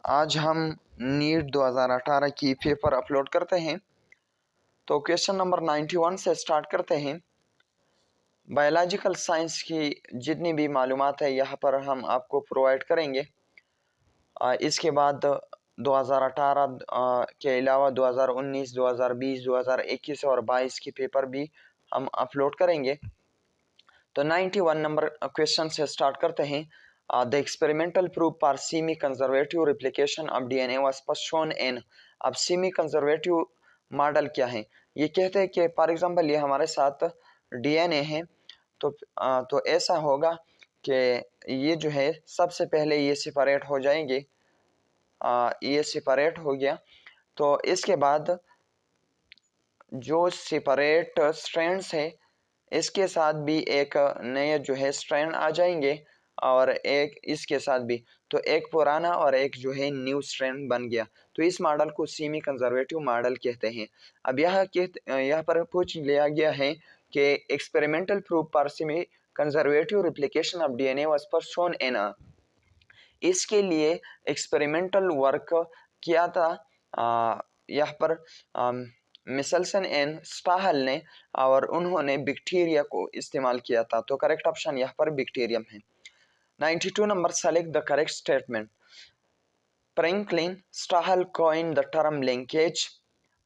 आज हम नीट 2018 की पेपर अपलोड करते हैं। तो क्वेश्चन नंबर 91 से स्टार्ट करते हैं। बायोलॉजिकल साइंस की जितनी भी मालूमात है यहाँ पर हम आपको प्रोवाइड करेंगे। इसके बाद 2018 के अलावा 2019, 2020, 2021 और 22 की पेपर भी हम अपलोड करेंगे। तो 91 नंबर क्वेश्चन से स्टार्ट करते हैं। The experimental proof for semi conservative replication of DNA was first shown in. अब सेमी कंजर्वेटिव मॉडल क्या है? ये कहते हैं कि फॉर एग्जांपल ये हमारे साथ डीएनए है, तो ऐसा होगा कि ये जो है सबसे पहले ये सेपरेट हो जाएंगे। ये सेपरेट हो गया तो इसके बाद जो सेपरेट स्ट्रैंड्स है इसके साथ भी एक नए जो है स्ट्रैंड आ जाएंगे और एक इसके साथ भी, तो एक पुराना और एक जो है न्यू स्ट्रैंड बन गया। तो इस मॉडल को सेमी कंजर्वेटिव मॉडल कहते हैं। अब यहाँ पर पूछ लिया गया है कि experimental proof for semi conservative replication of DNA was first shown in. इसके लिए एक्सपेरिमेंटल वर्क किया था यहाँ पर मिसेल्सन एंड स्टाहल ने, और उन्होंने बैक्टीरिया को इस्तेमाल किया था। तो करेक्ट ऑप्शन यहाँ पर बैक्टीरियम है। 92 number, select the correct statement. Franklin Stahl coin the term linkage,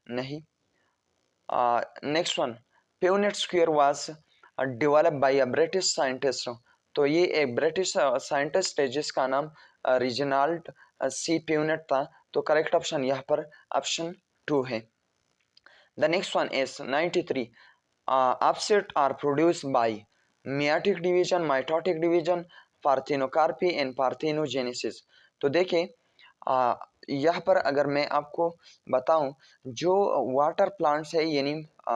नहीं। Next one, Punnett square was developed by a British scientist. तो ये एक ब्रिटिश साइंटिस्ट है जिसका नाम रिजिनाल्ड सी प्यूनेट था। तो करेक्ट ऑप्शन यहाँ पर ऑप्शन 2 है। The next one is 93. Upset are produced by meiotic division, mitotic division, parthenocarpy and parthenogenesis। तो देखिए यहाँ पर अगर मैं आपको बताऊं, जो वाटर प्लांट्स है यानी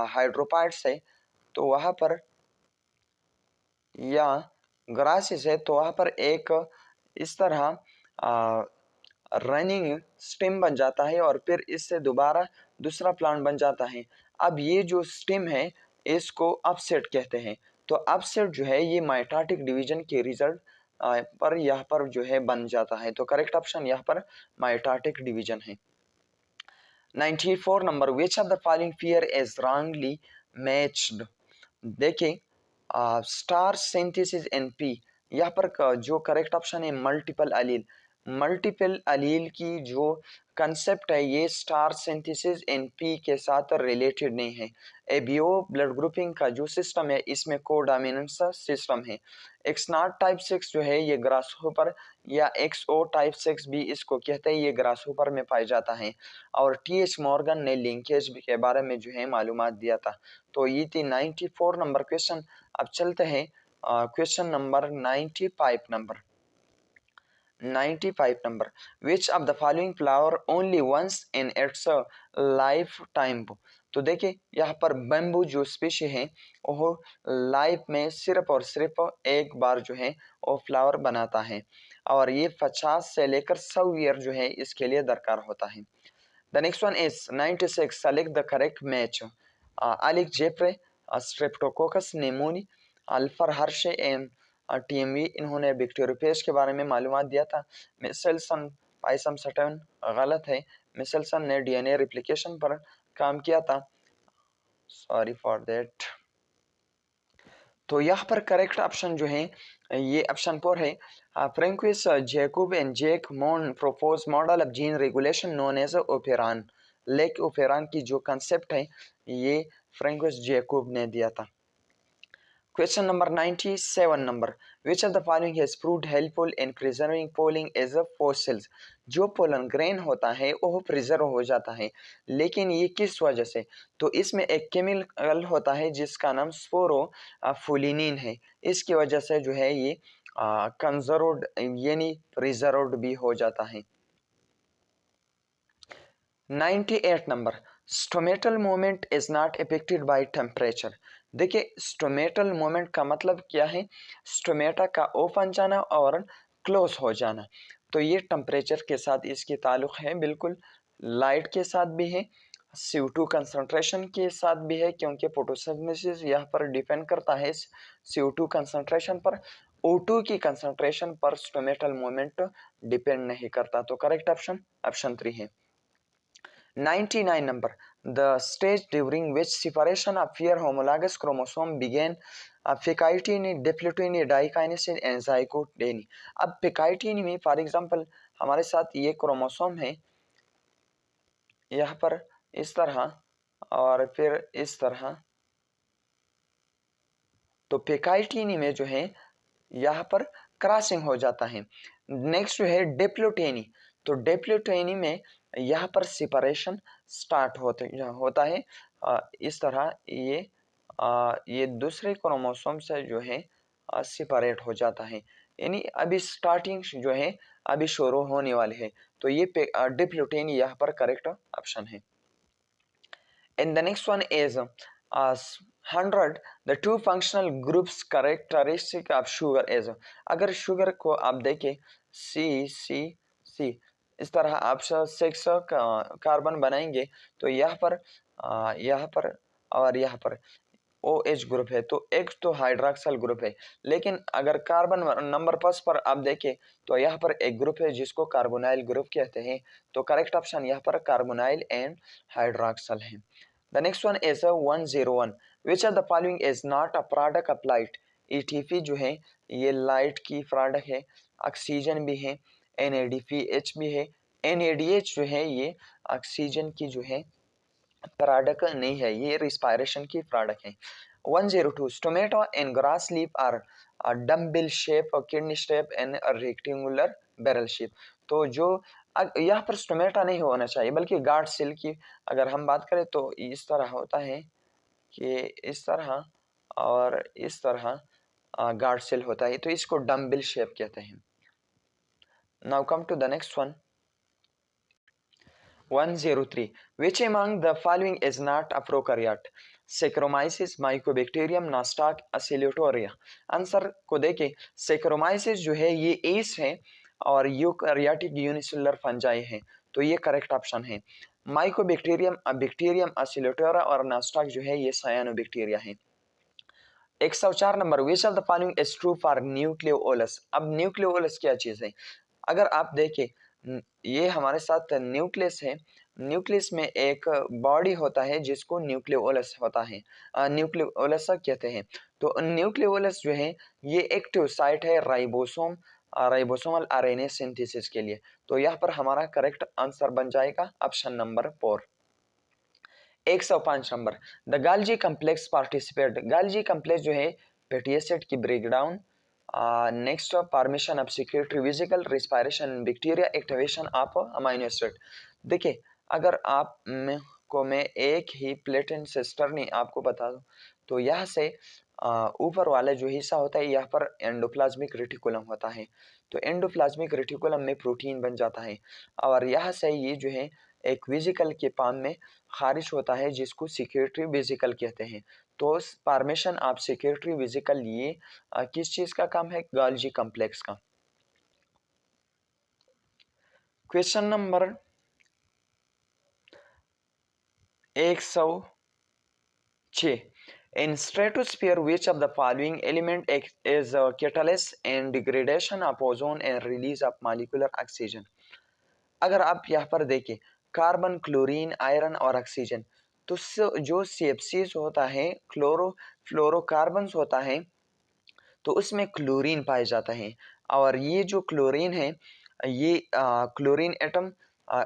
हाइड्रोपाइट्स है, तो वहाँ पर या ग्रासेस है, तो वहाँ पर एक इस तरह रनिंग स्टेम बन जाता है और फिर इससे दोबारा दूसरा प्लांट बन जाता है। अब ये जो स्टेम है इसको अपसेट कहते हैं। तो अपसेट जो है ये माइटोटिक डिवीजन के रिजल्ट पर यहाँ पर जो है बन जाता है। तो करेक्ट ऑप्शन यहाँ पर माइटोटिक डिवीजन है। 94 number, which of the following pair is wrongly matched. देखिए स्टार सिंथेसिस एन पी, यहाँ पर जो करेक्ट ऑप्शन है मल्टीपल अलील। मल्टीपल अलील की जो कंसेप्ट है ये स्टार सिंथेसिस एन पी के साथ रिलेटेड नहीं है। एबीओ ब्लड ग्रुपिंग का जो सिस्टम है इसमें कोडोमिनेंस सिस्टम है। एक्स नॉट टाइप 6 जो है ये ग्रासहोपर या एक्सओ टाइप 6 भी इसको कहते हैं, ये ग्रासहोपर में पाया जाता है। और टी.एच. मॉर्गन ने लिंकेज के बारे में जो है मालूमात दिया था। तो ये थी 94 नंबर क्वेश्चन। अब चलते हैं question number 95 number. 95 number, which of the following flower only once in its lifetime. तो देखिए यहाँ पर बैम्बू जो स्पीशी है वो लाइफ में सिर्फ और सिर्फ एक बार जो है वो फ्लावर बनाता है, और ये 50 से लेकर 100 ईयर जो है इसके लिए दरकार होता है। The next one is 96. Select the correct match. Alex Jeffrey, Streptococcus pneumoniae, अल्फर हर्शे एंड टीएमवी, इन्होंने बैक्टीरियोफेज के बारे में मालूमात दिया था। मिसेल्सन पाइसम सटन गलत है। मिसेल्सन ने डीएनए रिप्लिकेशन पर काम किया था। Sorry for that. तो यहाँ पर करेक्ट ऑप्शन जो है ये ऑप्शन 4 है। Francois Jacob and Jacques Monod propose model of gene regulation known as operon. Lac operon की जो कंसेप्ट है ये फ्रैंकोइस जैकब ने दिया था। Question number 97 number, which of the following has proved helpful in preserving pollen as a fossils. जो pollen grain होता है वो प्रिजर्व हो जाता है, लेकिन ये किस वजह से? तो इसमें एक केमिकल होता है जिसका नाम स्पोरोफुलिनिन है। इसकी वजह से जो है ये कंजर्व्ड यानी प्रिजर्व्ड भी हो जाता है। 98 number, stomatal movement is not affected by temperature. देखिए स्टोमेटल मूवमेंट का मतलब क्या है? स्टोमेटा का ओपन जाना और क्लोज हो जाना। तो ये टेम्परेचर के साथ इसकी ताल्लुक है, बिल्कुल लाइट के साथ भी है, CO2 कंसंट्रेशन के साथ भी है, क्योंकि फोटोसिंथेसिस यहाँ पर डिपेंड करता है CO2 कंसंट्रेशन पर। O2 की कंसंट्रेशन पर स्टोमेटल मूवमेंट डिपेंड नहीं करता। तो करेक्ट ऑप्शन ऑप्शन 3 है। 99 number, the stage during which separation of pair homologous chromosome began, pachytene, diplotene, diakinesis and zygotene. अब फेकाइटिनी में फॉर एग्जांपल हमारे साथ ये क्रोमोसोम है यहाँ पर इस तरह और फिर इस तरह, तो फेकाइटिनी में जो है यहाँ पर क्रॉसिंग हो जाता है। नेक्स्ट जो है डिप्लोटेनी, तो डिप्लोटेनी में यहाँ पर सेपरेशन स्टार्ट होता है इस तरह ये दूसरे क्रोमोसोम से जो है सेपरेट हो जाता है, यानी अभी स्टार्टिंग जो है अभी शुरू होने वाले है। तो ये डिप्लोटेनी यहाँ पर करेक्ट ऑप्शन है। And the next one is 100 the two functional groups characteristic of sugar is, अगर शुगर को आप देखें C इस तरह आप 6 कार्बन बनाएंगे तो यहाँ पर और यहाँ पर OH ग्रुप है, तो एक तो हाइड्रोक्सिल ग्रुप है, लेकिन अगर कार्बन नंबर फर्स्ट पर आप देखें तो यहाँ पर एक ग्रुप है जिसको कार्बोनाइल ग्रुप कहते हैं। तो करेक्ट ऑप्शन यहाँ पर कार्बोनाइल एंड हाइड्रोक्सिल है। The next one is 101 which of the following is not a product of light। ATP जो है ये लाइट की प्रोडक्ट है, ऑक्सीजन भी है, NADPH भी है, NADH जो है ये ऑक्सीजन की जो है प्रोडक्ट नहीं है, ये रिस्पायरेशन की प्रोडक्ट है। 102 tomato and grass leaf are dumbbell shape, kidney shape and rectangular barrel shape. तो जो यहाँ पर टोमेटो नहीं होना चाहिए बल्कि गार्ड सेल की अगर हम बात करें तो इस तरह होता है कि इस तरह और इस तरह गार्ड सेल होता है, तो इसको डम्बल शेप कहते हैं। Now come to the next one 103 which among the following is not a prokaryote? Saccharomyces, Mycobacterium, Nostoc, Acetioria। Answer को देखें, Saccharomyces जो है ये एस है और यूकैरियोटिक यूनिसेलुलर फंजाई है, तो ये करेक्ट ऑप्शन है। माइकोबैक्टीरियम, बैक्टीरियम एसिलोटोरा और नास्टॉक जो है ये सायानोबैक्टीरिया है। 104 number which of the following is true for nucleolus. अब न्यूक्लियोलस क्या चीज है? अगर आप देखें ये हमारे साथ न्यूक्लियस है, न्यूक्लियस में एक बॉडी होता है जिसको न्यूक्लियोलस होता है, न्यूक्लियोलस कहते हैं। तो न्यूक्लियोलस जो है ये एक्टिव साइट है राइबोसोम, राइबोसोमल आरएनए सिंथेसिस के लिए। तो यहाँ पर हमारा करेक्ट आंसर बन जाएगा option number 4। 105 number the Golgi complex participate. Golgi complex जो है फैटी एसिड की breakdown, next formation of secretory vesicle, respiration bacteria, activation of amino acid. देखिए अगर आप मैं एक ही प्लेटन सिस्टर नहीं आपको बता दूं तो यहाँ से ऊपर वाला जो हिस्सा होता है यहाँ पर एंडोप्लाज्मिक रेटिकुलम होता है, तो एंडोप्लाज्मिक रेटिकुलम में प्रोटीन बन जाता है और यहाँ से ये जो है एक वेसिकल के फॉर्म में खारिज होता है जिसको सिक्रेटरी वेसिकल कहते हैं। तो फॉर्मेशन ऑफ सिक्रेटरी वेसिकल ये किस चीज का काम है? गाल्जी कॉम्प्लेक्स का। Question number 106 in stratosphere which of the following element is a catalyst in degradation of ozone and release of molecular oxygen। अगर आप यहाँ पर देखें कार्बन, क्लोरीन, आयरन और ऑक्सीजन, तो जो CFCs होता है फ्लोरोकार्बन्स होता है तो उसमें क्लोरीन पाया जाता है और ये जो क्लोरीन है ये क्लोरीन एटम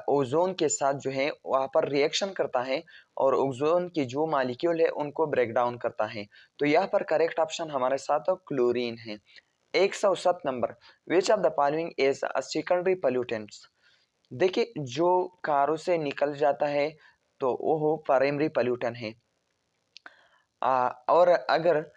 ओजोन के साथ जो है वहाँ पर रिएक्शन करता है और ओजोन की जो मॉलिक्यूल है उनको ब्रेक डाउन करता है। तो यहाँ पर करेक्ट ऑप्शन हमारे साथ क्लोरीन है। 107 number which of the following is a secondary pollutants. देखिए जो कारों से निकल जाता है तो वो प्राइमरी पोल्यूटेंट है, और अगर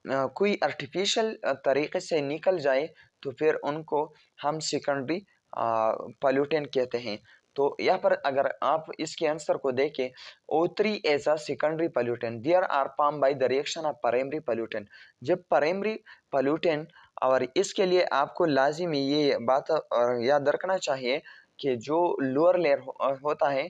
कोई आर्टिफिशियल तरीके से निकल जाए तो फिर उनको हम सेकेंडरी पोल्यूटेंट कहते हैं। तो यहाँ पर अगर आप इसके आंसर को देखें O3 as a secondary pollutant there are form by the reaction of primary pollutant. जब प्राइमरी पोल्यूटेंट, और इसके लिए आपको लाजिमी ये बात याद रखना चाहिए कि जो लोअर लेयर होता है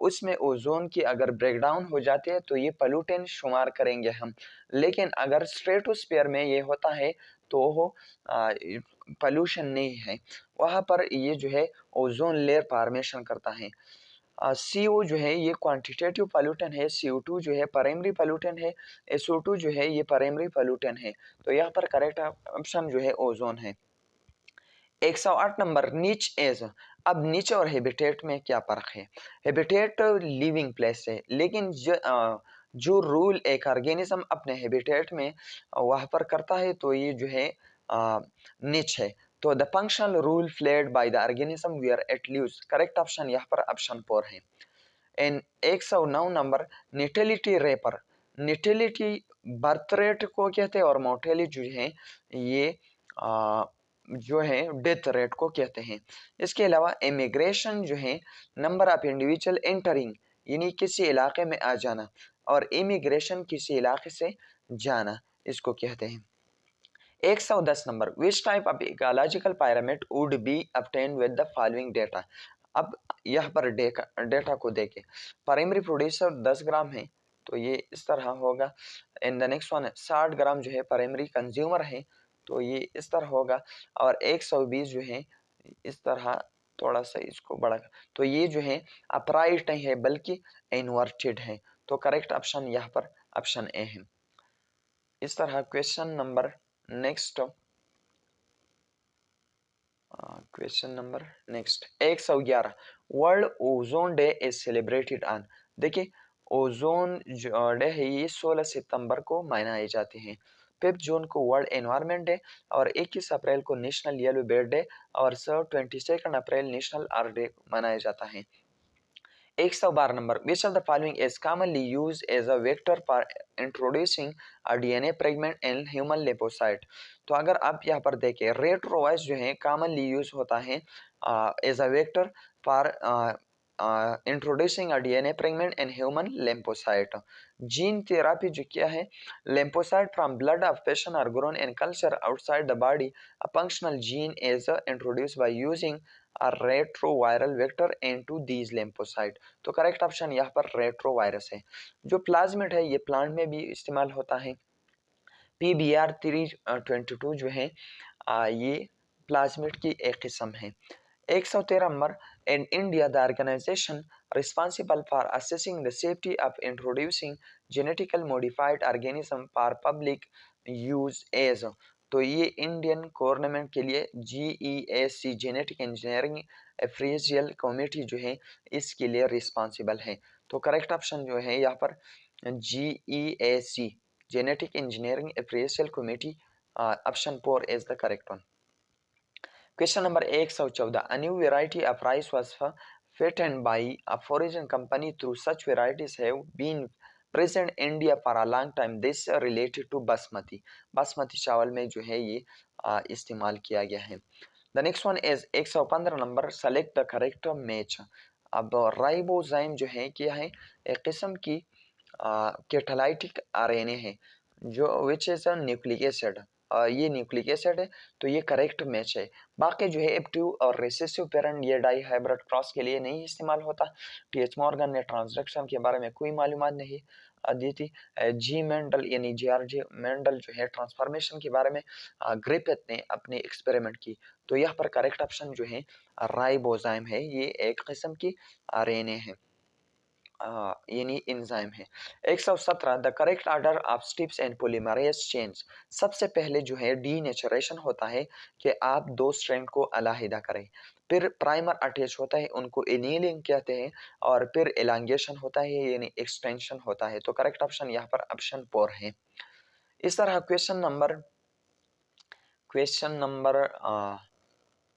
उसमें ओजोन की अगर ब्रेकडाउन हो जाती है तो ये पोल्यूटेंट शुमार करेंगे हम, लेकिन अगर स्ट्रेटोस्फीयर में ये होता है तो वो पोल्यूशन नहीं है, वहाँ पर ये जो है ओजोन लेयर फॉर्मेशन करता है। CO जो है ये क्वांटिटेटिव पोल्यूटेंट है, CO2 जो है प्राइमरी पोल्यूटेंट है, SO2 जो है ये प्राइमरी पोल्यूटेंट है। तो यहाँ पर करेक्ट ऑप्शन जो है ओजोन है। 108 नंबर नीच एज। अब नीच और हैबिटेट में क्या फर्क है? हैबिटेट लिविंग प्लेस है, लेकिन जो रूल एक ऑर्गेनिज्म अपने हैबिटेट में वहाँ पर करता है तो ये जो है नीच है। तो the functional role played by the organism we are at leaves, correct option यहाँ पर ऑप्शन 4 है। And 109 number natality refer. Natality birth rate को कहते हैं और मोर्टेलिटी जो है ये जो है डेथ रेट को कहते हैं। इसके अलावा इमिग्रेशन जो है नंबर ऑफ इंडिविजुअल एंटरिंग यानी किसी इलाके में आ जाना, और इमिग्रेशन किसी इलाके से जाना इसको कहते हैं। 110 number which type of ecological pyramid would be obtained with the following data. अब यहाँ पर डेटा को देखें, प्राइमरी प्रोड्यूसर 10 ग्राम है तो ये इस तरह होगा। इन द नेक्स्ट वन 60 ग्राम जो है प्राइमरी कंज्यूमर है तो ये इस तरह होगा, और 120 जो है इस तरह, थोड़ा सा इसको बढ़ा, तो ये जो है अपराइट नहीं है बल्कि इन्वर्टेड है। तो करेक्ट ऑप्शन यहाँ पर ऑप्शन ए है। इस तरह question number next 111 world ozone day is celebrated on. देखिए ओजोन डे है ये 16 सितंबर को मनाए जाते हैं। 5 जून को वर्ल्ड एनवायरनमेंट डे, और 21 अप्रैल को नेशनल येलो बर्ड डे, और 22 अप्रैल नेशनल अर्थ डे मनाया जाता है। 112 number which of the following is commonly used as a vector for introducing a DNA fragment in human lipocyte. तो अगर आप यहाँ पर देखें रेट्रोवायरस जो है कॉमनली यूज होता है as a vector for introducing a DNA fragment in human lymphocyte. Gene therapy जो क्या है, lymphocyte from blood of patient are grown in culture outside the body, a functional gene is introduced by using a retroviral vector into these lymphocyte। तो correct option यहाँ पर retrovirus है। जो plasmid है ये प्लांट में भी इस्तेमाल होता है। PBR322 जो है ये प्लाज्मिड की एक किस्म है। 113 number in India the organization responsible for assessing the safety of introducing genetically modified organism for public use is। तो ये इंडियन गवर्नमेंट के लिए GEAC genetic engineering appraisal committee जो है इसके लिए रिस्पॉन्सिबल है। तो करेक्ट ऑप्शन जो है यहाँ पर GEAC genetic engineering appraisal committee, option 4 is the correct one. Question number 114 a new variety of rice was patented by a foreign company through such varieties have been present in India for a long time, this related to basmati. Basmati चावल में जो है ये इस्तेमाल किया गया है। The next one is 115 number select the correct match. अब राइबोजाइम जो है क्या है, एक किस्म की कैटालाइटिक आरएनए है जो which is a nucleic acid, ये न्यूक्लिक एसिड है तो ये करेक्ट मैच है। बाकी जो है एक्टिव और रेसेसिव पेरेंट ये डाई हाइब्रिड क्रॉस के लिए नहीं इस्तेमाल होता। TH मॉर्गन ने ट्रांसडक्शन के बारे में कोई मालूमात नहीं दी थी। जी मेंडल यानी JRG मेंडल जो है ट्रांसफॉर्मेशन के बारे में ग्रिफिथ ने अपने एक्सपेरिमेंट की। तो यहाँ पर करेक्ट ऑप्शन जो है राइबोजाइम है, ये एक किस्म की आरएनए है यानी एंजाइम है। 117 the correct order of steps and polymerase change. सबसे पहले जो है डीनेचुरेशन होता है कि आप दो स्ट्रैंड को अलहदा करें, फिर प्राइमर अटैच होता है उनको एनीलिंग कहते हैं, और फिर एलांगेशन होता है यानी एक्सटेंशन होता है। तो करेक्ट ऑप्शन यहाँ पर ऑप्शन 4 है। इस तरह question number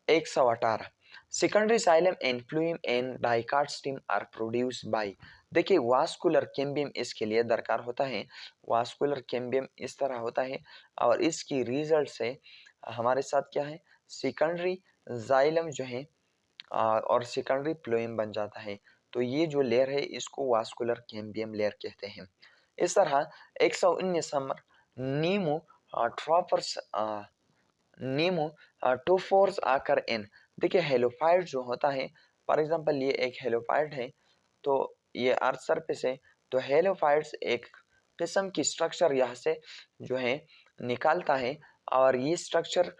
118 secondary xylem and phloem and dicot stem are produce by. देखिए वास्कुलर कैम्बियम इसके लिए दरकार होता है। वास्कुलर कैम्बियम इस तरह होता है और इसकी रिजल्ट से हमारे साथ क्या है, सेकेंडरी जाइलम जो है और सेकेंडरी फ्लूएम बन जाता है। तो ये जो लेयर है इसको वास्कुलर कैम्बियम लेयर कहते हैं। इस तरह 119 number pneumatophores Nemo two fours occur in देखिए हेलोफाइट जो होता है, फॉर एग्जांपल ये एक हेलोफाइट है, तो ये अर्थ सरफेस है, तो हेलोफाइट्स एक किस्म की स्ट्रक्चर यहाँ से जो है निकालता है, और ये स्ट्रक्चर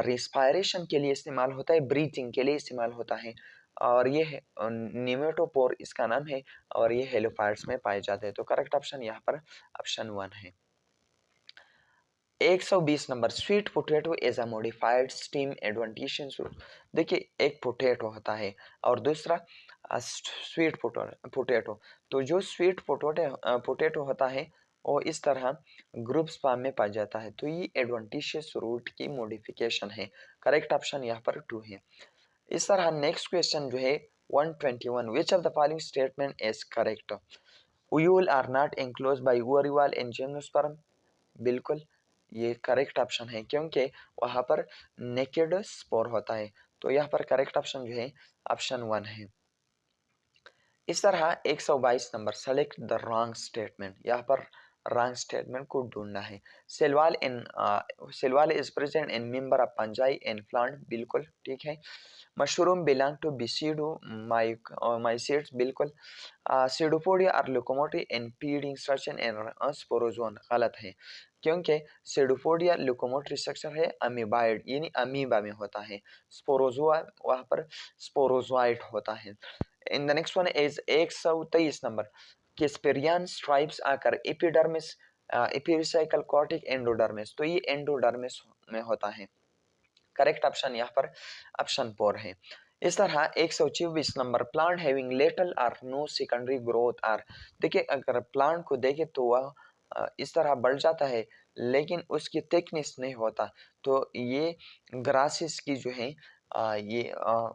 रिस्पायरेशन के लिए इस्तेमाल होता है, ब्रीथिंग के लिए इस्तेमाल होता है, और ये है निमेटोपोर इसका नाम है, और ये हेलोफाइट्स में पाए जाते हैं। तो करेक्ट ऑप्शन यहाँ पर ऑप्शन 1 है। 120 number, sweet potato is a modified steam adventitious fruit. देखिए एक पोटैटो होता है और दूसरा स्वीट पोटैटो। तो जो स्वीट पोटैटो होता है वो इस तरह ग्रुप्स फॉर्म में पाया जाता है, तो ये एडवेंटिशियस रूट की मॉडिफिकेशन है। करेक्ट ऑप्शन यहाँ पर 2 है। इस तरह नेक्स्ट क्वेश्चन जो है 121, which of the following statement is correct? Ovule are not enclose by ovary wall and gymnosperm. बिल्कुल ये करेक्ट ऑप्शन है, क्योंकि वहां पर नेकेड स्पोर होता है। तो यहाँ पर करेक्ट ऑप्शन जो है ऑप्शन 1 है। इस तरह 122 number, select the wrong statement. यहाँ पर रॉन्ग स्टेटमेंट को ढूंढना है। Cell wall is present in member of fungi and plant. बिल्कुल ठीक है। Mushroom belong to basidiomycetes. बिल्कुल। Pseudopodia are locomotive in feeding structure and sporozoan. गलत है, क्योंकि सीडोपोडिया लोकोमोटरी स्ट्रक्चर है अमीबाइड, यानी अमीबा में होता है। स्पोरोजोआ वहां पर स्पोरोजोइट होता है। In the next one is 123 number, Casparian stripes आकर एपिडर्मिस एपिरिसाइकल कॉर्टिक एंडोडर्मिस। तो ये एंडोडर्मिस में होता है। करेक्ट ऑप्शन यहाँ पर ऑप्शन 4 है। इस तरह 124 नंबर, प्लांट हैविंग लिटिल और नो सेकेंडरी ग्रोथ आर। देखिए अगर प्लांट को देखें तो वह इस तरह बढ़ जाता है, लेकिन उसकी थिकनेस नहीं होता, तो ये ग्रासेस की जो है ये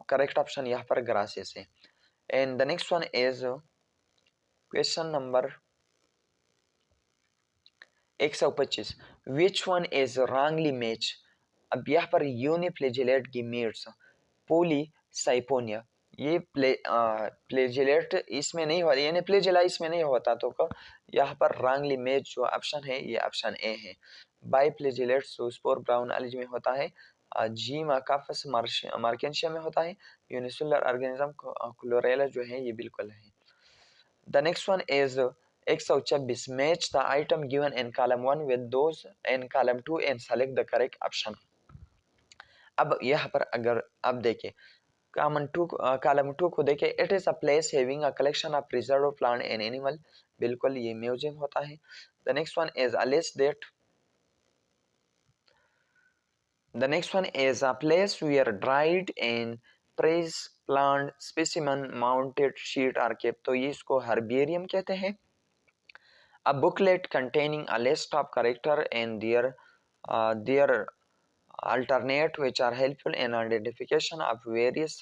करेक्ट ऑप्शन यहाँ पर ग्रासेस है। And the next one is question number 125, which one is wrongly match? अब यहाँ पर यूनिफ्लेजिलेट गीमेट्स पोली साइपोनिया, ये प्लेजिलेट इसमें नहीं होता, यानी प्लेजिला इसमें नहीं होता, तो यहाँ पर रॉन्गली मैच जो ऑप्शन है ये ऑप्शन ए है। बाई प्लेजिलेट स्पोर ब्राउन एलिज में होता है, जी माकाफस मार्केंशिया में होता है, यूनिसेलुलर ऑर्गेनिज्म क्लोरेला जो है ये बिल्कुल है। The next one is 126, match the item given in column 1 with those in column 2 and select the correct option. अब यहाँ पर अगर अब देखिए कॉलम 2 को देखें, it is a place having a collection of preserved plant and animal. बिल्कुल ये म्यूजियम होता है। The next one is a list that, the next one is a place where dried and press plant specimen mounted sheet are kept. तो ये इसको herbarium कहते हैं। A booklet containing a list of character and their alternate which are helpful in identification of various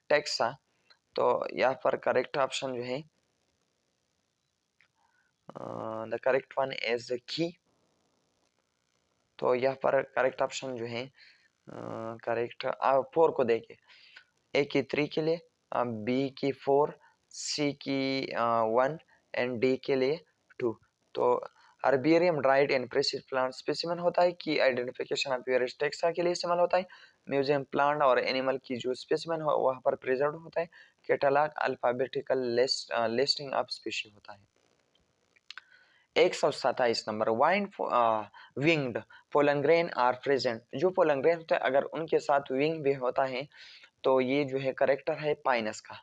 taxa। तो यहाँ पर correct option जो है द करेक्ट वन इज की। तो यहाँ पर करेक्ट ऑप्शन जो है करेक्ट 4 को देखिए, ए की 3 के लिए, बी की 4, सी की 1 एंड डी के लिए 2। तो herbarium dried and pressed plant specimen होता है कि आइडेंटिफिकेशन ऑफ वेरियस टेक्सा के लिए इस्तेमाल होता है। म्यूजियम प्लांट और एनिमल की जो स्पेसिमेन हो वहाँ पर प्रिजर्व होता है। Catalogue alphabetical listing of species होता है। 127 number, wine winged pollen grain are present. जो पोलनग्रेन होता है अगर उनके साथ विंग भी होता है तो ये जो है करेक्टर है पाइनस का।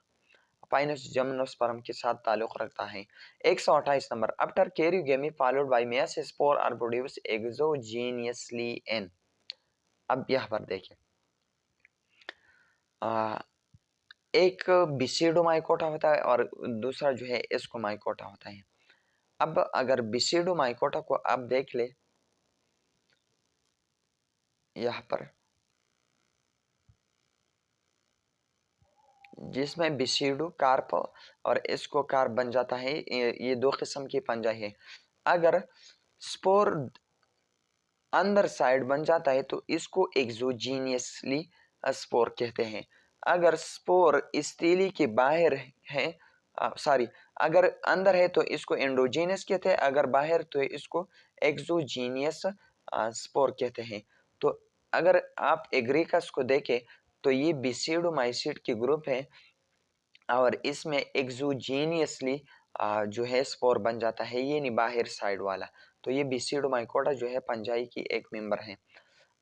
पाइनस जिम्नोस्पर्म के साथ ताल्लुक रखता है। 128 number, after karyogamy followed by meiosis spore are produce exogenously in. अब यहाँ पर देखिए एक बिसिडोमाइकोटा होता है और दूसरा जो है एस्कोमाइकोटा होता है। अब अगर बिसिडोमाइकोटा को आप देख ले, यहाँ पर जिसमें बिसिडो कार्प और एस्को कार्प बन जाता है, ये 2 किस्म की पंजा है। अगर स्पोर अंदर साइड बन जाता है तो इसको एक्सोजीनियसली स्पोर कहते हैं। अगर स्पोर इस तीली के बाहर है, सॉरी, अगर अंदर है तो इसको एंडोजीनियस कहते हैं, अगर बाहर तो इसको एक्सोजीनियस स्पोर कहते हैं। तो अगर आप एग्रीकस को देखें तो ये बिसिडोमाइसिड की ग्रुप है और इसमें एक्सोजीनियसली जो है स्पोर बन जाता है, ये नहीं बाहर साइड वाला। तो ये बिसिडोमाइकोटा जो है पंजाई की एक मेंबर है,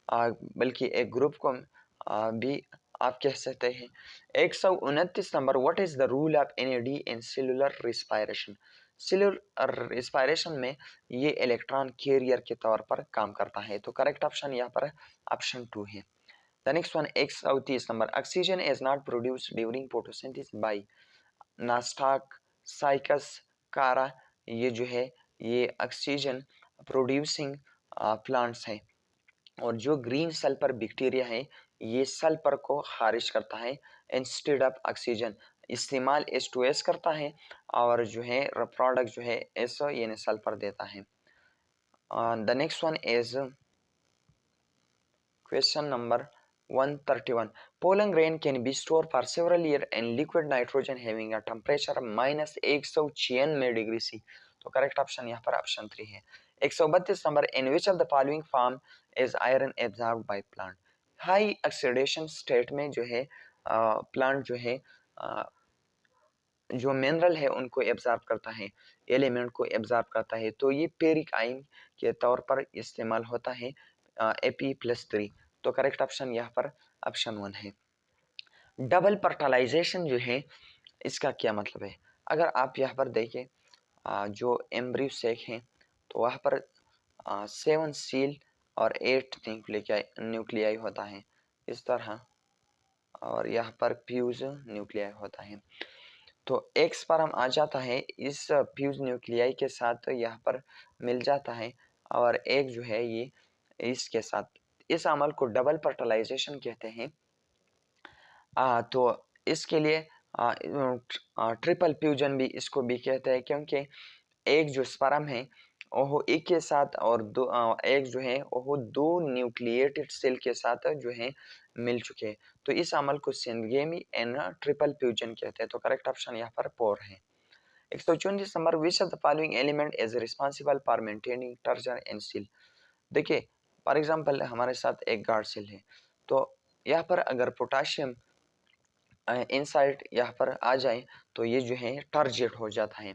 बल्कि एक ग्रुप को भी आप कह सकते हैं। 129 number, what is the rule of NAD in cellular respiration? Cellular respiration में ये इलेक्ट्रॉन कैरियर के तौर पर काम करता है। तो करेक्ट ऑप्शन यहाँ पर ऑप्शन 2 है। The next one 130 number, oxygen is not produced during photosynthesis by nostoc, cycas, chara. ये जो है ये ऑक्सीजन प्रोड्यूसिंग प्लांट्स हैं, और जो ग्रीन सल्फर बैक्टीरिया है ये सल्फर को खारिज करता है इंस्टेड ऑफ ऑक्सीजन, इस्तेमाल H2S करता है और जो है प्रोडक्ट जो है एस यानी सल्फर देता है। The next one is question number 131, pollen grain can be stored for several years in liquid nitrogen having a temperature -196 degree C. तो करेक्ट ऑप्शन यहाँ पर ऑप्शन 3 है। 132 number, in which of the following form is iron absorbed by plant? High oxidation state में जो है plant जो है जो मिनरल है उनको एब्जॉर्ब करता है, एलिमेंट को एब्जॉर्ब करता है। तो ये पेरिक आयन के तौर पर इस्तेमाल होता है Ap+3। तो करेक्ट ऑप्शन यहाँ पर ऑप्शन 1 है। डबल फर्टिलाइजेशन जो है इसका क्या मतलब है? अगर आप यहाँ पर देखें जो एम्ब्रियो सेक हैं तो वहाँ पर 7 सील और 8 न्यूक्लियाई होता है इस तरह, और यहाँ पर फ्यूज न्यूक्लियाई होता है। तो एक स्पर्म आ जाता है इस फ्यूज न्यूक्लियाई के साथ यहाँ पर मिल जाता है, और एक जो है ये इसके साथ, इस अमल को डबल फर्टिलाइजेशन कहते हैं। तो इसके लिए ट्रिपल फ्यूजन भी इसको भी कहते हैं, क्योंकि एक जो स्पर्म है वो एक के साथ और एक जो है वो दो न्यूक्लिएटेड सेल के साथ जो है मिल चुके हैं। तो इस अमल को सिंगेमी एंड ट्रिपल फ्यूजन कहते हैं। तो करेक्ट ऑप्शन यहाँ पर 4 है। 134 number, which of the following element is responsible for maintaining turgor and cell? देखिए फॉर एग्जांपल हमारे साथ एक गार्ड सेल है, तो यहाँ पर अगर पोटाशियम इनसाइड यहाँ पर आ जाए तो ये जो है टर्जेट हो जाता है।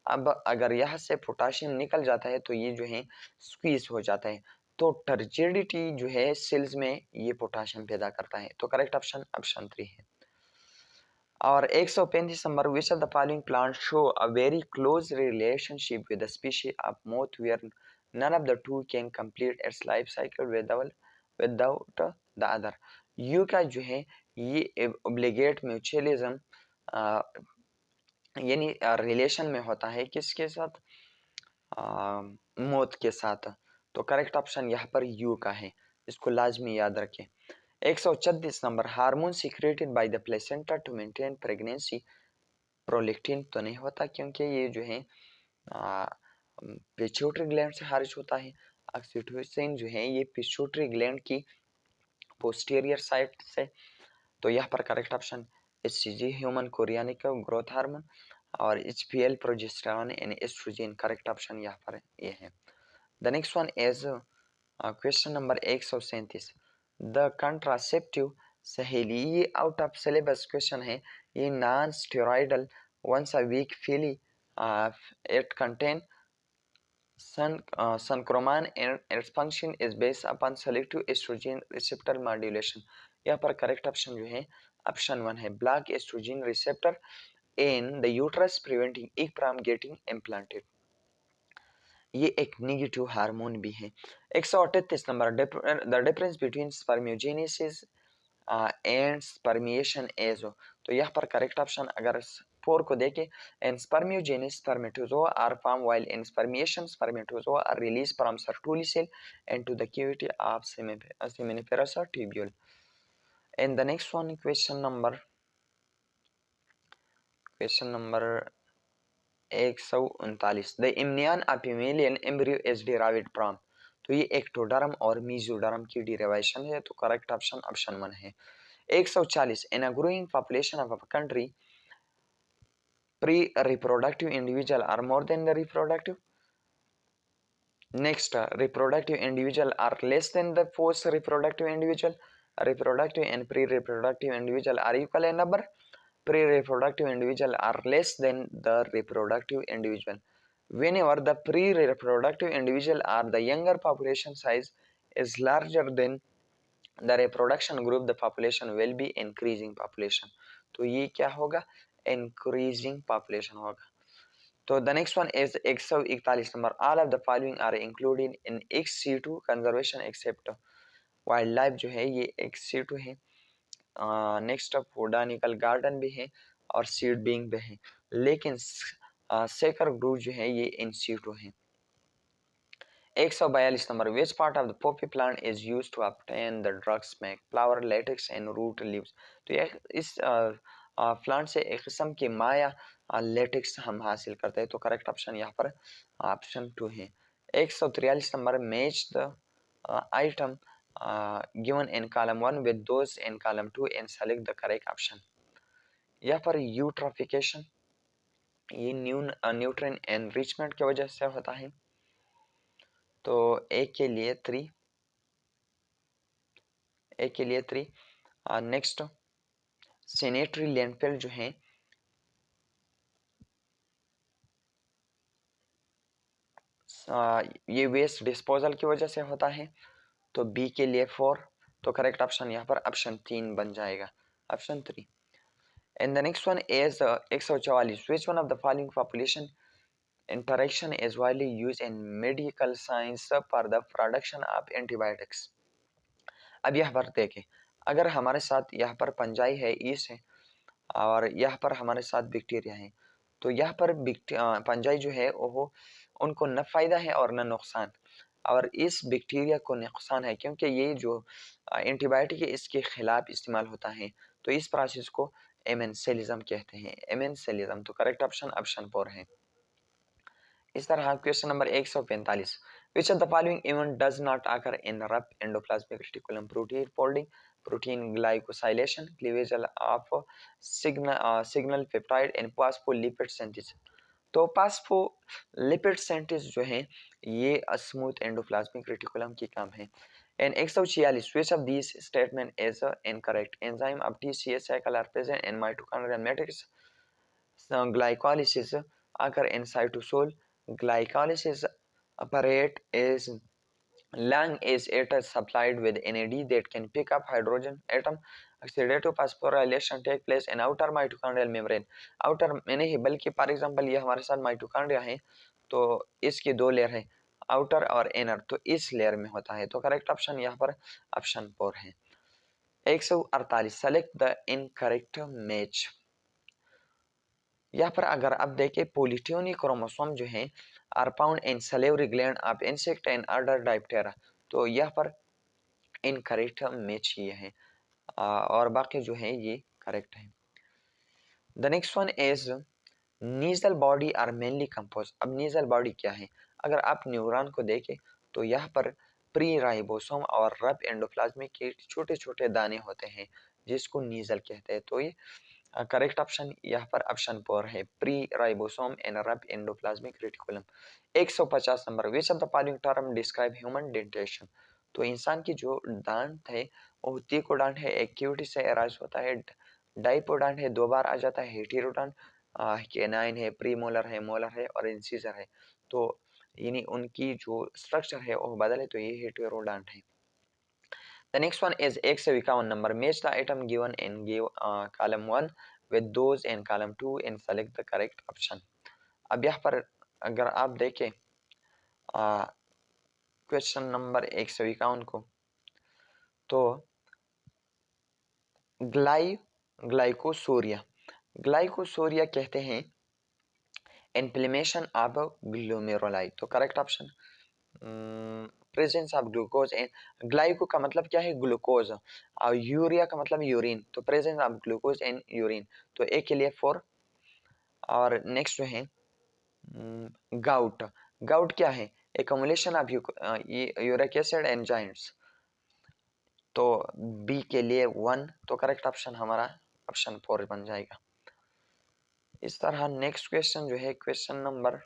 अब अगर यहाँ से पोटाशियम निकल जाता है तो ये जो है स्क्वीज हो जाता है। तो टर्जिडिटी जो है सेल्स में ये पोटाशियम पैदा करता है। तो करेक्ट ऑप्शन ऑप्शन 3 है। और 135 number, which of the following plant show a very close relationship with the species of moth where none of the two can complete its life cycle without the other? Yucca जो है ये obligate mutualism यानी relation में होता है किसके साथ? मौत के साथ। तो करेक्ट ऑप्शन यहाँ पर यू का है, इसको लाजमी याद रखें। 136 number, hormone secreted by the placenta to maintain pregnancy, prolactin तो नहीं होता क्योंकि ये जो है पिट्यूटरी ग्लैंड से खारिज होता है। ऑक्सीटोसिन जो है ये पिट्यूटरी ग्लैंड की पोस्टीरियर साइड से। तो यहाँ पर correct option HCG human chorionic growth hormone और HPL progesterone and estrogen. Correct option यहाँ पर ये है। The next one is question number 137, the contraceptive Saheli, ये आउट ऑफ सिलेबस क्वेश्चन है। ये non steroidal once a week pill it contain centchroman and its function is based upon selective estrogen receptor modulation। यहाँ पर correct option जो है option 1 है, block estrogen receptor in the uterus preventing egg from getting implanted. ये एक negative hormone भी है। 138 number, the difference between spermiogenesis and spermiation is. तो यहाँ पर करेक्ट ऑप्शन अगर 4 को देखें, in spermiogenesis spermatozoa are form while in spermiation spermatozoa are release from Sertoli cell into the cavity of seminiferous tubule. And the next one question number 139, the इम्नियन of मेलियन embryo is derived from. तो ये ectoderm और mesoderm की derivation है। तो correct option option 1 है। 140, in a growing population of a country pre reproductive individual are more than the reproductive. Next, reproductive individual are less than the post reproductive individual. reproductive and pre-reproductive individual are equal in number, pre-reproductive individual are less than the reproductive individual. Whenever the pre-reproductive individual or the younger population size is larger than the reproduction group, the population will be increasing population. तो ये क्या होगा? Increasing population होगा. तो the next one is 141 number. All of the following are included in ex-situ conservation except wildlife जो है ये ex-situ है. नेक्स्ट बोटानिकल गार्डन भी है और सीड बिंग भी है, लेकिन सेकर ग्रुप जो है ये इन सीटू है. 142 number. Which part of the poppy plant is use to obtain the drugs make flower latex and root leaves. तो ये इस प्लांट से एक किस्म की माया लेटेक्स हम हासिल करते हैं. तो करेक्ट ऑप्शन यहाँ पर ऑप्शन 2 है. 143 number. Match the item given in column 1 with those in column 2 and select the correct option. यहाँ पर यूट्रोफिकेशन ये न्यूट्रिएंट एनरिचमेंट की वजह से होता है. तो एक के लिए 3, नेक्स्ट सैनिटरी लैंडफिल जो है ये वेस्ट डिस्पोजल की वजह से होता है. तो बी के लिए 4. तो करेक्ट ऑप्शन यहाँ पर ऑप्शन 3 बन जाएगा, option 3. And the next one is 144. Which one of the following population interaction is widely used in medical science for the production of antibiotics. अब यहाँ पर देखें, अगर हमारे साथ यहाँ पर पंजाई है, ईस्ट है, और यहाँ पर हमारे साथ बैक्टीरिया है, तो यहाँ पर पंजाई जो है वो उनको न फायदा है और न नुकसान, और इस बैक्टीरिया को नुकसान है क्योंकि ये जो एंटीबायोटिक है इसके खिलाफ इस्तेमाल होता है. तो इस प्रोसेस को एमेंसेलिज्म कहते हैं, एमेंसेलिज्म. तो करेक्ट ऑप्शन ऑप्शन 4 है. इस तरह question number 145. Which of the following event does not occur in rough endoplasmic reticulum? Protein folding, protein glycosylation, cleavage of signal peptide and phospholipid synthesis. तो phospholipid synthesis जो है ये स्मूथ एंडोप्लाज्मिक रेटिकुलम की काम है. And 146. Which of these statement is incorrect? Enzyme of TCA cycle are present in mitochondrial matrix. Glycolysis occur in cytosol. Glycolysis operate is long as it is supplied with NAD that can pick up hydrogen atom. Oxidative phosphorylation take place in outer mitochondrial membrane. outer में नहीं बल्कि for example ये हमारे साथ mitochondria है, तो इसकी 2 layer है, आउटर और इनर, तो इस लेयर में होता है. तो करेक्ट ऑप्शन यहाँ पर ऑप्शन 4 है. 148. Select the incorrect match. यहाँ पर अगर आप देखें पोलिट्यूनी क्रोमोसोम जो है are found in salivary gland of insect and other diptera. तो यहाँ पर इनकरेक्ट मैच ये है और बाकी जो है ये करेक्ट है. The next one is Nissl body are mainly compose. अब नीजल बॉडी क्या है? अगर आप न्यूरॉन को देखें तो यहाँ पर प्री राइबोसोम और रब एंडोप्लाज्मिक के छोटे छोटे दाने होते हैं जिसको नीजल कहते हैं. तो ये करेक्ट ऑप्शन यहाँ पर ऑप्शन 4 है, प्री राइबोसोम एंड रब endoplasmic reticulum. 150 number. Which of the following term describe human dentition. तो इंसान की जो दांत है वो तीकोडांट है, एक्यूटी से अराइज होता है, डाइपोडांट है, 2 बार आ जाता है, हेटेरोडांट, केनाइन है, प्रीमोलर है, मोलर है और इंसिजर है. तो यानी उनकी जो स्ट्रक्चर है वो बदले, तो ये हेटेरोडांट है. The next one is 151 number. Match the item given in column 1 with those in column 2 and select the correct option. अब यहाँ पर अगर आप देखें क्वेश्चन नंबर 151 को, तो ग्लाइकोसोरिया कहते हैं इन्फ्लेमेशन ऑफ ग्लोमेरुलाई. तो correct option presence of glucose and glyco का मतलब क्या है? ग्लूकोज, और यूरिया का मतलब यूरिन. तो presence of glucose and urine. तो ए के लिए 4. और नेक्स्ट जो है गाउट. गाउट क्या है? Accumulation of uric acid enzymes. तो बी के लिए 1. तो करेक्ट ऑप्शन हमारा ऑप्शन 4 बन जाएगा. इस तरह नेक्स्ट क्वेश्चन जो है question number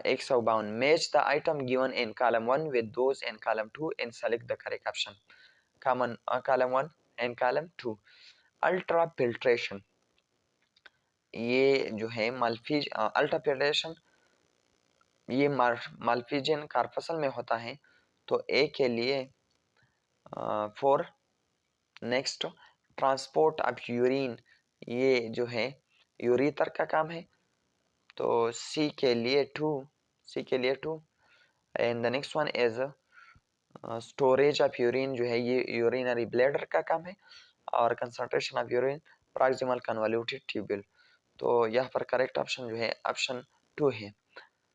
152. Match the item given in column 1 with those in column 2 and select the correct option. column 1 and column 2. Ultra filtration, ये जो है अल्ट्रा फिल्ट्रेशन ये माल्फिजियन कार्पसल में होता है। तो ए के लिए 4। नेक्स्ट, ट्रांसपोर्ट ऑफ यूरिन, ये जो है यूरिटर का काम है। तो सी के लिए 2। And the next one is storage of urine, जो है ये यूरिनरी ब्लैडर का काम है। और concentration of urine proximal convoluted tubule. तो यहाँ पर करेक्ट ऑप्शन जो है ऑप्शन 2 है।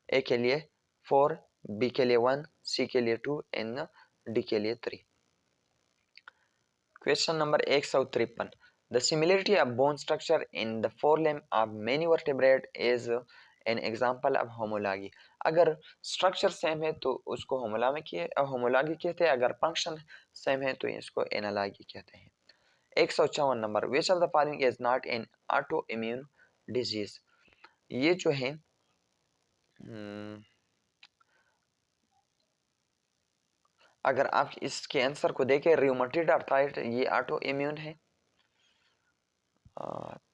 ए के लिए 4, बी के लिए 1, सी के लिए 2 एंड डी के लिए 3। Question number 153, the similarity of bone structure in the forelimb of many vertebrate is an example of homology. अगर स्ट्रक्चर सेम है तो उसको होमोलॉगी कहते हैं, अगर फंक्शन सेम है तो इसको एनालॉगी कहते हैं। 154 number, which of the following is not an auto immune disease. ये जो है अगर आप इसके आंसर को देखें, रियोमेटॉइड आर्थराइटिस ये ऑटो इम्यून है।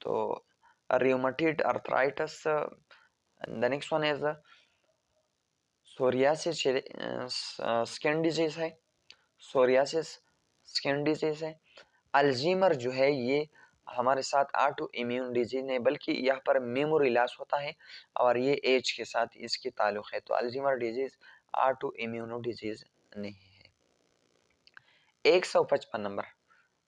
तो rheumatoid arthritis, the next one is psoriasis skin disease है। सोरियासिस स्किन डिजीज है। अल्जीमर जो है ये हमारे साथ ऑटो इम्यून डिजीज नहीं, बल्कि यहाँ पर मेमोरी लॉस होता है और ये एज के साथ इसकी ताल्लुक है। तो Alzheimer disease auto immuno disease नहीं है। 155 number,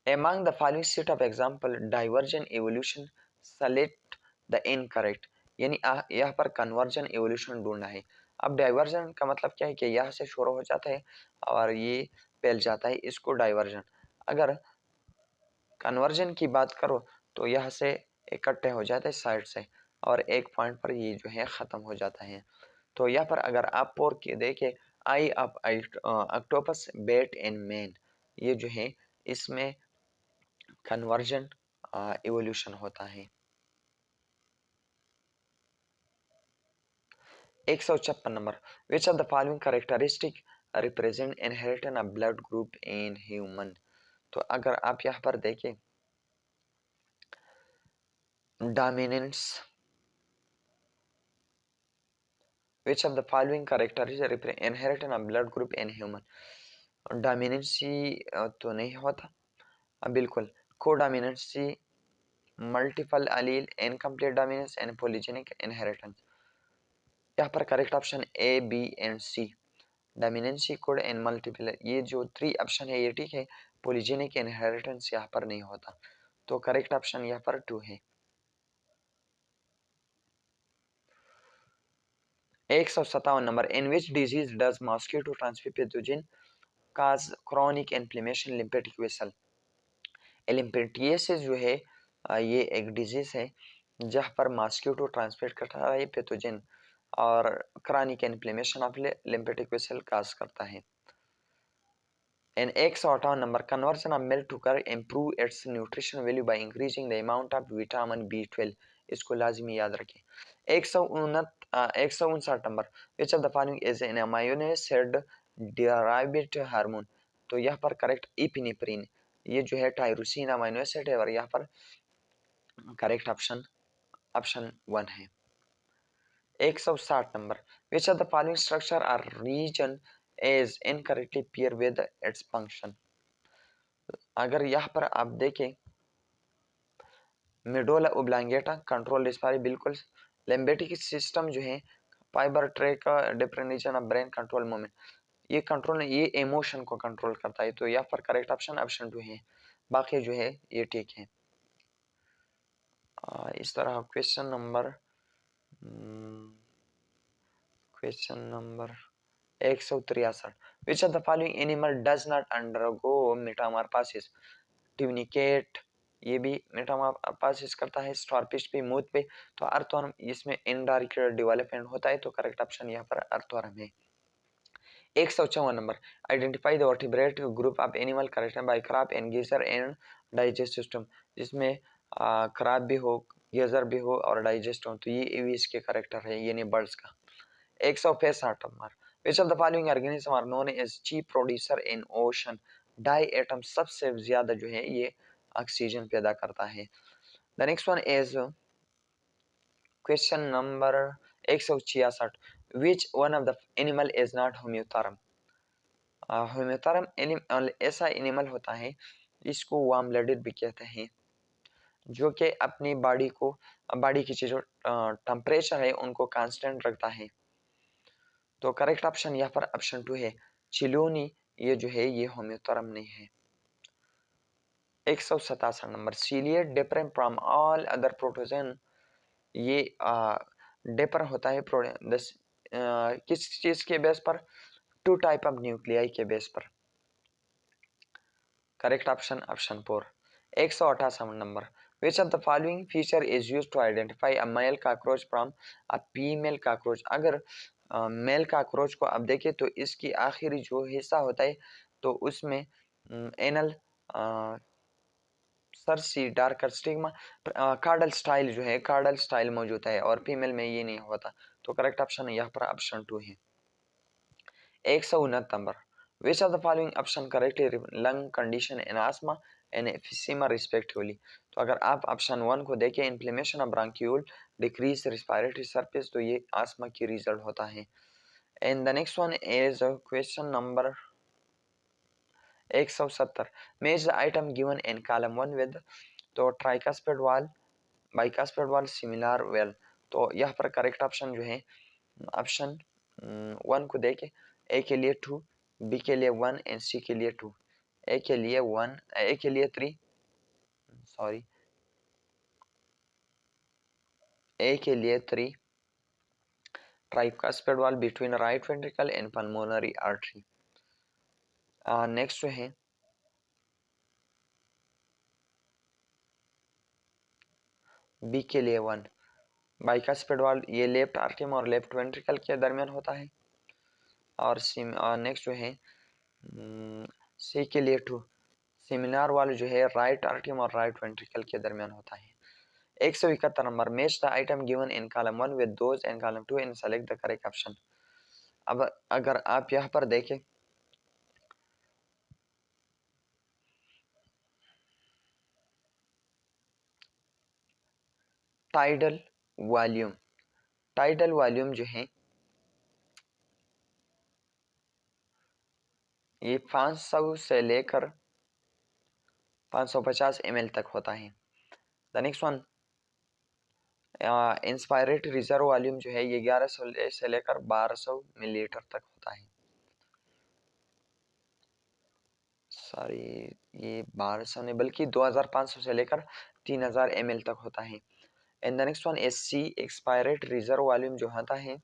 among the following set of example divergent evolution select the incorrect। यानी यहाँ पर कन्वर्जन एवोल्यूशन ढूंढना है। अब डाइवर्जन का मतलब क्या है कि यहाँ से शुरू हो जाता है और ये फैल जाता है, इसको डाइवर्जन। अगर कन्वर्जन की बात करो तो यहाँ से इकट्ठे हो जाते हैं साइड से और एक पॉइंट पर ये जो है ख़त्म हो जाता है। तो यहाँ पर अगर आप पोर के देखें, eye of octopus bat and man, ये जो है इसमें कन्वर्जन इवोल्यूशन होता है। 156 number, which of the following characteristic represent inheritance of blood group in human. तो अगर आप यहाँ पर देखें, dominance, which of the following characteristic represent inheritance of blood group in human. Dominancy तो नहीं होता बिल्कुल। Codominance, multiple allele, incomplete dominance and polygenic inheritance. यहाँ पर correct option A, B and C, dominancy, code and multiple, ये जो 3 option है ये ठीक है। पॉलीजेनिक इनहेरिटेंस यहाँ पर नहीं होता। तो करेक्ट ऑप्शन यहाँ पर 2 है। 157 number, in which disease does mosquito transmit pathogen cause chronic inflammation lymphatic vessel. लिम्फेटियसिस जो है ये एक डिजीज है जहाँ पर मॉस्किटो ट्रांसमिट करता है पैथोजन और chronic inflammation of lymphatic vessel cause करता है। In 158 number, conversion of milk to curd improve its nutrition value by increasing the amount of vitamin B12। इसको लाजमी याद रखें। 159 number, which of the following is an amino acid derived hormone। तो यहाँ पर correct epinephrine, ये जो है टायरोसिन अमीनो एसिड है और यहाँ पर करेक्ट ऑप्शन ऑप्शन 1 है। 160 number, which of the following structure or region is incorrectly pair with its function। अगर यहाँ पर आप देखें, मेडोला ओब्लांगेटा कंट्रोल रेस्पिरेटरी बिल्कुल। लिम्फेटिक सिस्टम जो है fibre tract different region of brain control movement, ये कंट्रोल नहीं, ये इमोशन को कंट्रोल करता है। तो यहाँ पर करेक्ट ऑप्शन ऑप्शन 2 है, बाकी जो है ये ठीक है। इस तरह question number 163, which of the following animal does not undergo Metamorphosis. Tunicate ये भी मेटामॉर्फोसिस करता है, स्टारफिश पे, मूथ पे। तो अर्थवर्म इसमें इनडायरेक्ट डेवलपमेंट होता है। तो करेक्ट ऑप्शन यहाँ पर अर्थवर्म है। 154 number, identify the vertebrate group of animal corrected bye crab and गेजर and digest system. जिसमें क्रैब भी हो, गेजर भी हो और डाइजेस्ट हो, तो ये भी इसके करेक्टर है, ये नहीं बर्ड्स का। 165 number, which of the following organisms are known as chief producer in ocean। Diatom सबसे ज्यादा जो है ये ऑक्सीजन पैदा करता है। The next one is question number 166, which one of the animal is not homeotherm. Homeotherm ऐसा animal होता है इसको वार्म ब्लडेड भी कहते हैं, जो कि अपनी बॉडी की जो टेम्परेचर है उनको कांस्टेंट रखता है। तो करेक्ट ऑप्शन यहाँ पर ऑप्शन 2 है, चिलोनी ये जो है ये होम्योथर्म नहीं है। 167 number, ciliate different from all other protozoan. ये डिफर होता है किस चीज के बेस पर? टू टाइप ऑफ न्यूक्लियाई के बेस पर। Correct option option 4। 168 number, which of the following feature is used to identify a male cockroach from a female cockroach. अगर मेल कॉकरोच को अब देखें तो इसकी आखिरी जो हिस्सा होता है तो उसमें anal cerci darker stigma caudal style जो है कार्डल स्टाइल मौजूद है और फीमेल में ये नहीं होता। तो करेक्ट ऑप्शन यहाँ पर ऑप्शन 2 है। 169 number, which of the following option correctly lung condition in asthma and emphysema respectively. तो अगर आप ऑप्शन 1 को देखें, inflammation of bronchiole, decrease respiratory surface, तो ये आस्मा की रिजल्ट होता है। And the next one is question number 170, match the item given in column 1 with. तो tricuspid valve, bicuspid valve, semilunar valve. तो यहाँ पर करेक्ट ऑप्शन जो है ऑप्शन 1 को देखें, ए के लिए 2, बी के लिए 1 एंड सी के लिए 2। ए के लिए 1, ए के लिए 3, सॉरी, ए के लिए 3 tricuspid valve between right ventricle and pulmonary artery. Next जो है बी के लिए 1 बाइकास्पेड वॉल, ये लेफ्ट आर्टिम और लेफ्ट वेंट्रिकल के दरमियान होता है। और नेक्स्ट जो है सी के लिए 2 सेमिनार वाले जो है राइट आर्टियम और राइट वेंट्रिकल के दरमियान होता है। 171 number, match the item given in column 1 with those in column 2 and select the correct option. अब अगर आप यहाँ पर देखें, टाइडल वॉल्यूम, टाइडल वॉल्यूम जो है ये 500 से लेकर 550 ml तक होता है। The next one, inspiratory reserve volume जो है ये 1100 से लेकर 1200 मिलीलीटर तक होता है। सॉरी, ये 1200 नहीं बल्कि 2500 से लेकर 3000 ml तक होता है। And the next one, S C expiratory reserve volume जो होता है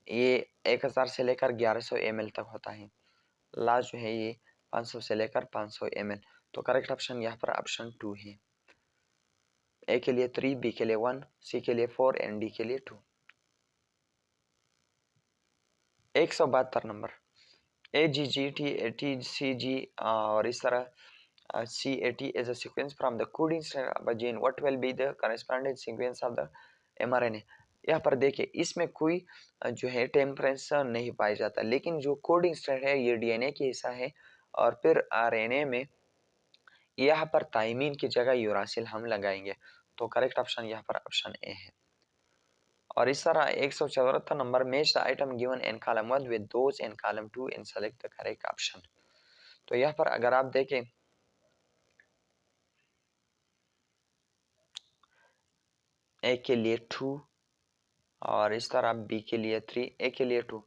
ये 1000 से लेकर 1100 ml तक होता है। लास्ट जो है ये 500 से लेकर 500 ml। तो करेक्ट ऑप्शन यहाँ पर ऑप्शन 2 है। ए के लिए 3, बी के लिए 1, सी के लिए 4 एंड डी के लिए 2। 172 number, A G G T A T C G और इस तरह CAT is a sequence from the coding strand of a gene. What will be the corresponding sequence of the mRNA? यहाँ पर देखिए इसमें कोई जो है टेम्परेचर नहीं पाया जाता, लेकिन जो कोडिंग स्ट्रैंड है ये DNA की हिस्सा है और फिर RNA में यहाँ पर थाइमीन की जगह यूरासिल हम लगाएंगे। तो करेक्ट ऑप्शन यहाँ पर ऑप्शन ए है। और इस तरह 174 number, match the item given in column 1 with those in column 2 and select the correct option. तो यहाँ पर अगर आप देखें, ए के लिए 2 और इस तरह बी के लिए 3, ए के लिए 2।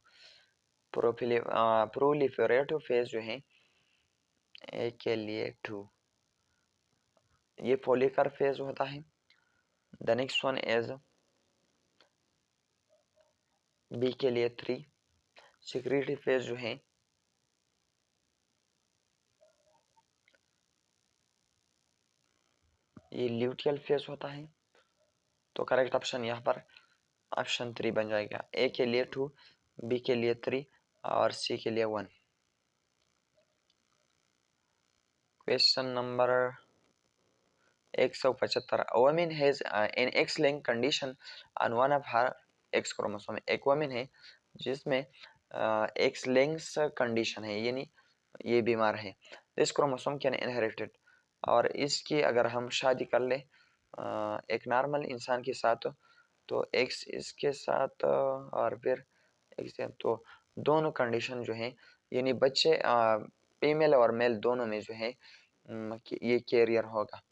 प्रोलिफेरेटिव फेज जो है ए के लिए 2, ये फोलिकर फेज होता है। The next one is B के लिए 3, सिक्रीटरी फेज जो है ये ल्यूटियल फेज होता है। तो करेक्ट ऑप्शन यहाँ पर ऑप्शन 3 बन जाएगा। ए के लिए 2, बी के लिए 3 और सी के लिए 1। Question number 175, a woman has an X-linked condition on one of her X chromosome. एक वोमेन है जिसमें X लिंक्स कंडीशन है, यानी ये बीमार है। दिस क्रोमोसोम कैन इनहेरिटेड, और इसकी अगर हम शादी कर ले एक नॉर्मल इंसान के साथ, तो एक्स इसके साथ और फिर एक्स, तो दोनों कंडीशन जो है, यानी बच्चे फीमेल और मेल दोनों में जो है ये कैरियर होगा।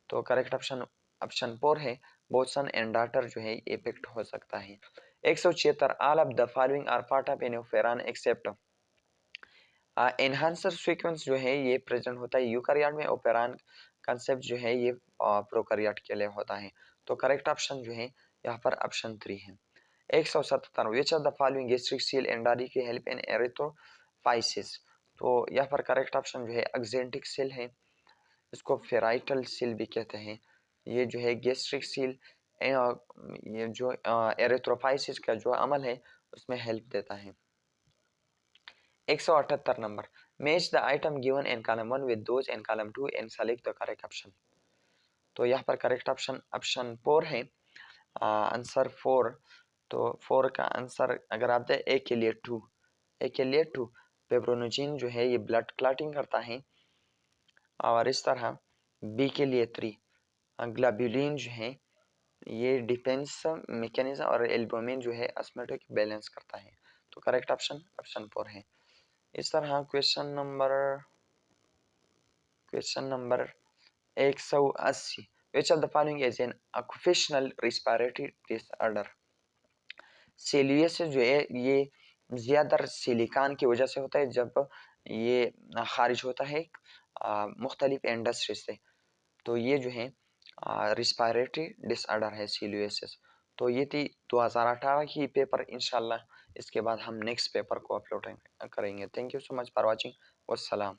तो करेक्ट ऑप्शन ऑप्शन 4 है, बोथ सन एंड डॉटर जो है इफेक्ट हो सकता है। 176, all of the following are part of an operon except. Enhancer sequence जो है ये प्रेजेंट होता है यूकारियोट में, ओपेरॉन कंसेप्ट जो है ये प्रोकारियोट के लिए होता है। तो करेक्ट ऑप्शन जो है यहाँ पर ऑप्शन 3 है। 177, विच of the following gastric seal and body की हेल्प इन एरिथ्रोफाइसिस। तो यहाँ पर करेक्ट ऑप्शन जो है एक्जेंटिक सेल है, इसको फेराइटल सील भी कहते हैं। ये जो है गैस्ट्रिक सील ये जो एरिथ्रोफाइसिस का जो अमल है उसमें हेल्प देता है। 178 number, match the item given in column 1 with those in column 2 and select the correct option. तो यहाँ पर करेक्ट ऑप्शन ऑप्शन 4 है, आंसर 4। तो 4 का आंसर अगर आप दें ए के लिए 2, ए के लिए 2, पेब्रोनोजिन जो है ये ब्लड क्लॉटिंग करता है, और इस तरह बी के लिए 3, ग्लोबुलिन जो है ये डिफेंस मैकेनिज्म, और एल्बुमिन जो है ऑस्मोटिक बैलेंस करता है। तो करेक्ट ऑप्शन ऑप्शन 4 है। इस तरह question number 180, which of the following is an occupational respiratory disorder. Silicosis जो है ये ज़्यादा सिलिकॉन की वजह से होता है जब ये खारिज होता है मुख्तलिफ इंडस्ट्री से। तो ये जो है रिस्पायरेटरी डिसऑर्डर है सेल्यूलियोसिस। तो ये थी 2018 की पेपर। इंशाल्लाह इसके बाद हम नेक्स्ट पेपर को अपलोड करेंगे। Thank you so much for watching. वस्सलाम।